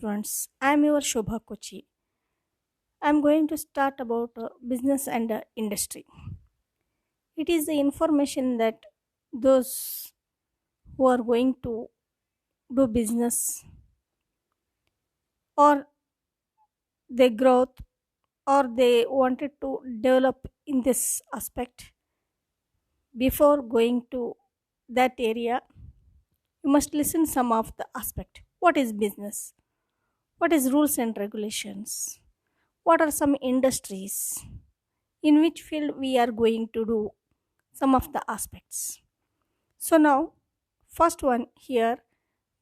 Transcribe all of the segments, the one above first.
students. I am your Shobha Kochi. I am going to start about business and industry. It is the information that those who are going to do business or they growth or they wanted to develop in this aspect before going to that area, you must listen some of the aspect. What is business? What is rules and regulations? What are some industries? In which field we are going to do some of the aspects. So now, first one here,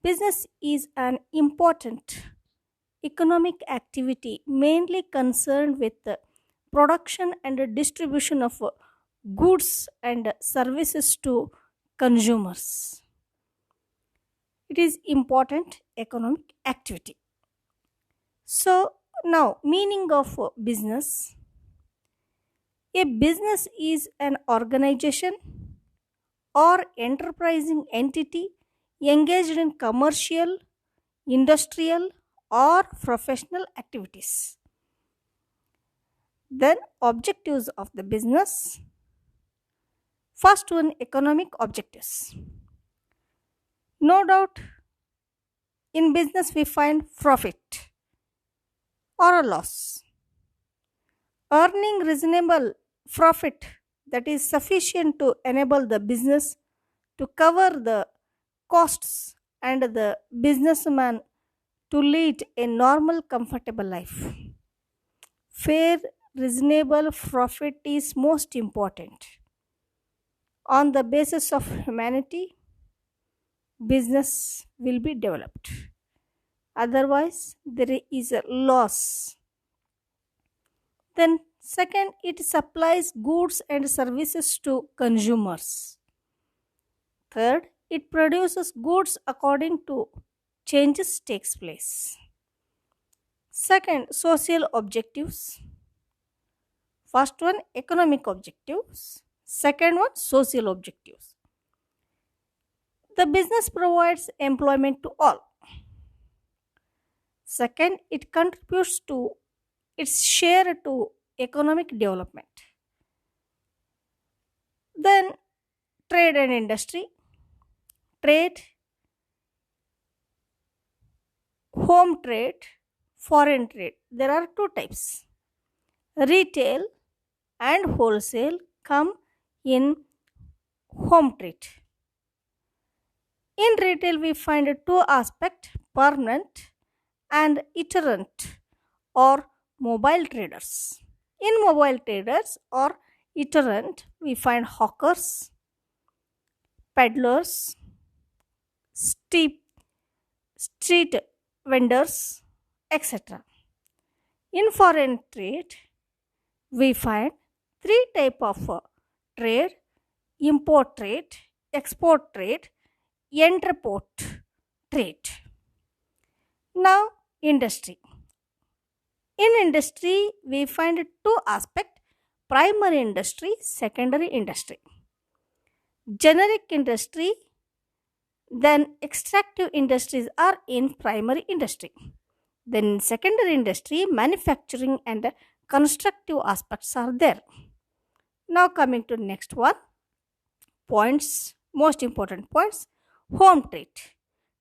business is an important economic activity mainly concerned with the production and the distribution of goods and services to consumers. It is important economic activity. So now, meaning of business. A business is an organization or enterprising entity engaged in commercial, industrial, or professional activities. Then, objectives of the business. First one, economic objectives. No doubt, in business we find profit or a loss. Earning reasonable profit that is sufficient to enable the business to cover the costs and the businessman to lead a normal comfortable life. Fair reasonable profit is most important. On the basis of humanity, business will be developed. Otherwise, there is a loss. Then, second, it supplies goods and services to consumers. Third, it produces goods according to changes takes place. Second, social objectives. First one, economic objectives. Second one, social objectives. The business provides employment to all. Second, it contributes to its share to economic development. Then, trade and industry. Trade, home trade, foreign trade. There are two types. Retail and wholesale come in home trade. In retail, we find two aspects, permanent and itinerant or mobile traders. In mobile traders or itinerant, we find hawkers, peddlers, street vendors, etc. In foreign trade, we find three type of trade: import trade, export trade, entrepot trade. Now, industry. In industry, we find two aspects: primary industry, secondary industry. Generic industry, then extractive industries are in primary industry. Then secondary industry, manufacturing and constructive aspects are there. Now coming to next one, points, most important points, home trade.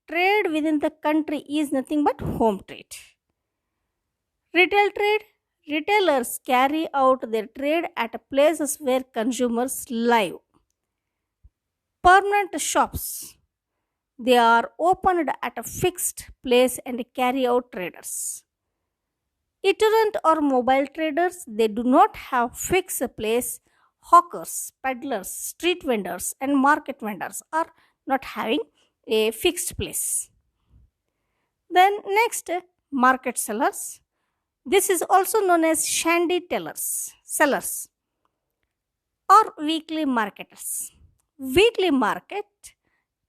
Trade within the country is nothing but home trade. Retail trade, retailers carry out their trade at places where consumers live. Permanent shops, they are opened at a fixed place and carry out traders. Itinerant or mobile traders, they do not have fixed place. Hawkers, peddlers, street vendors and market vendors are not having a fixed place. Then next, market sellers. This is also known as shandy sellers or weekly marketers. Weekly market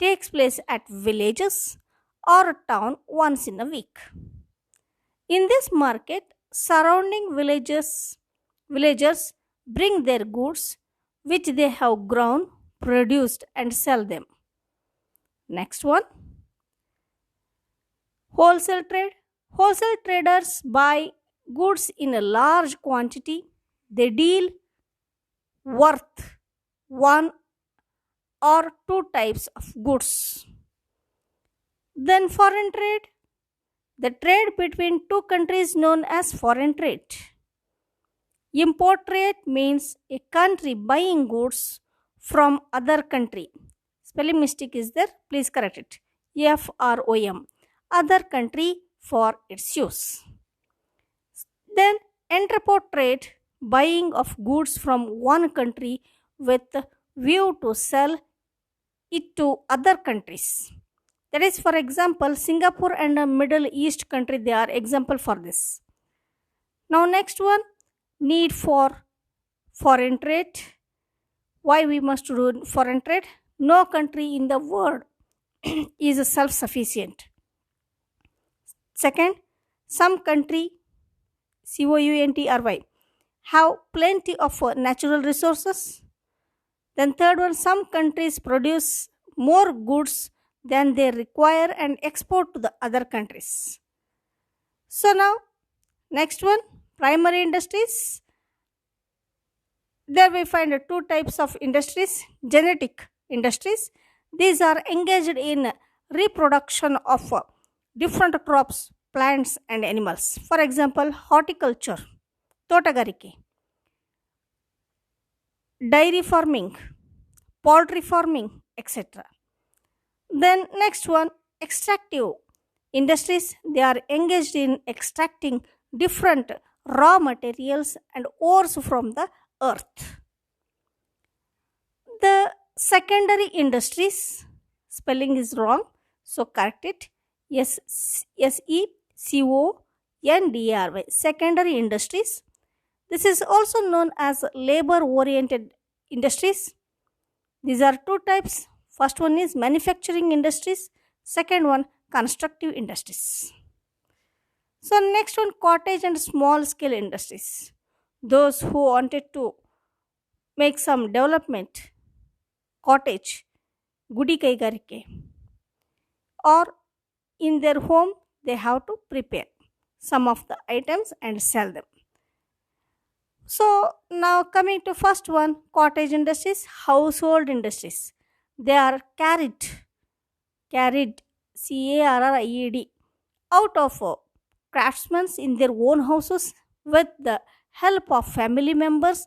takes place at villages or a town once in a week. In this market, surrounding villagers bring their goods which they have grown, produced and sell them. Next one, wholesale trade. Wholesale traders buy goods in a large quantity. They deal worth one or two types of goods. Then foreign trade, the trade between two countries known as foreign trade. Import trade means a country buying goods from other country. Spelling mistake is there, please correct it. FROM, other country for its use. Then entrepot trade, buying of goods from one country with view to sell it to other countries. That is, for example, Singapore and a Middle East country, they are example for this. Now next one, need for foreign trade. Why we must do foreign trade? No country in the world is self-sufficient. Second, some country COUNTRY have plenty of natural resources. Then third one, some countries produce more goods than they require and export to the other countries. So now next one, primary industries. There we find two types of industries. Genetic industries, these are engaged in reproduction of different crops, plants and animals. For example, horticulture, totagarike, dairy farming, poultry farming, etc. Then next one, extractive industries, they are engaged in extracting different raw materials and ores from the earth. The secondary industries, spelling is wrong, so correct it. SECONDRY, secondary industries. This is also known as labor oriented industries. These are two types. First one is manufacturing industries, second one constructive industries. So next one, cottage and small scale industries. Those who wanted to make some development, cottage, gudi kaigarike, or in their home they have to prepare some of the items and sell them. So now coming to first one, cottage industries, household industries. They are carried CARRIED out of craftsmen in their own houses with the help of family members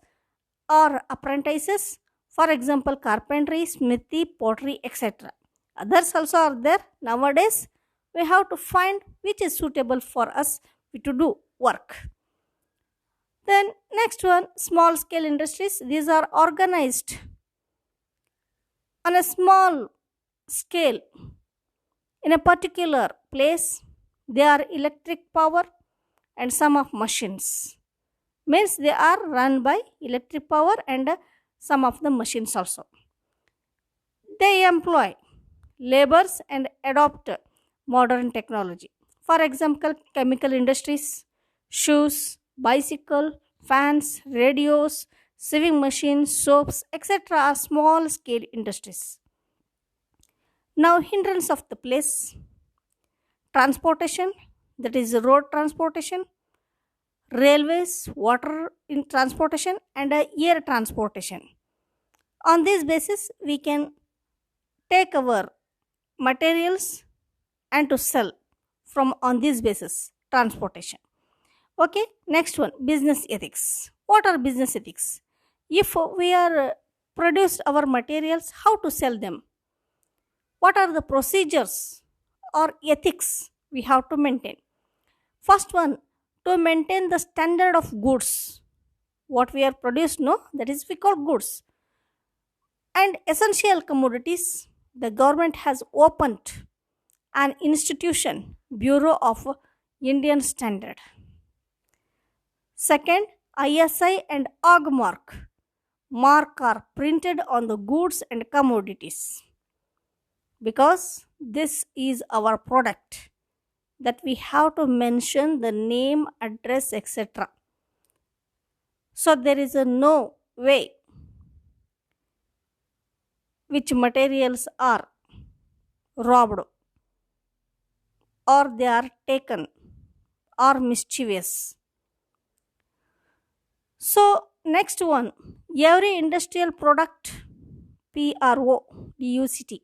or apprentices. For example, carpentry, smithy, pottery, etc. Others also are there. Nowadays, we have to find which is suitable for us to do work. Then next one, small scale industries. These are organized on a small scale in a particular place. They are electric power and some of machines. Means they are run by electric power and some of the machines also. They employ labors and adopt modern technology. For example, chemical industries, shoes, bicycle, fans, radios, sewing machines, soaps, etc. are small scale industries. Now, hindrance of the place, transportation, that is road transportation, railways, water in transportation, and air transportation. On this basis, we can take our materials and to sell from on this basis, transportation. Okay, next one, business ethics. What are business ethics? If we are produced our materials, how to sell them? What are the procedures or ethics we have to maintain? First one, to maintain the standard of goods. What we are produced, no, that is we call goods. And essential commodities, the government has opened an institution, Bureau of Indian Standard. Second, ISI and OG mark are printed on the goods and commodities, because this is our product, that we have to mention the name, address, etc. So there is no way which materials are robbed or they are taken or mischievous. So, next one, every industrial product PRODUCT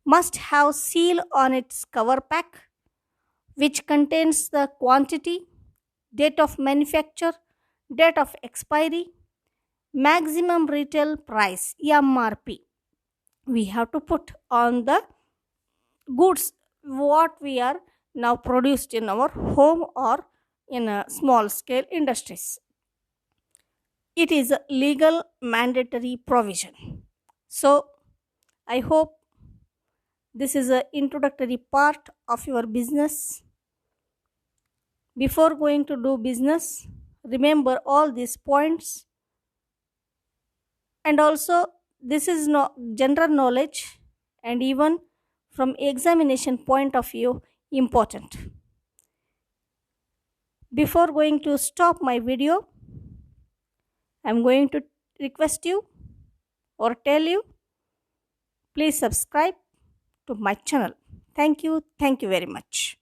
must have seal on its cover pack which contains the quantity, date of manufacture, date of expiry, maximum retail price MRP. We have to put on the goods what we are now produced in our home or in a small scale industries. It is a legal mandatory provision. So I hope this is an introductory part of your business. Before going to do business, remember all these points, and also this is no general knowledge and even from examination point of view important. Before going to stop my video, I'm going to request you or tell you, please subscribe to my channel. Thank you very much.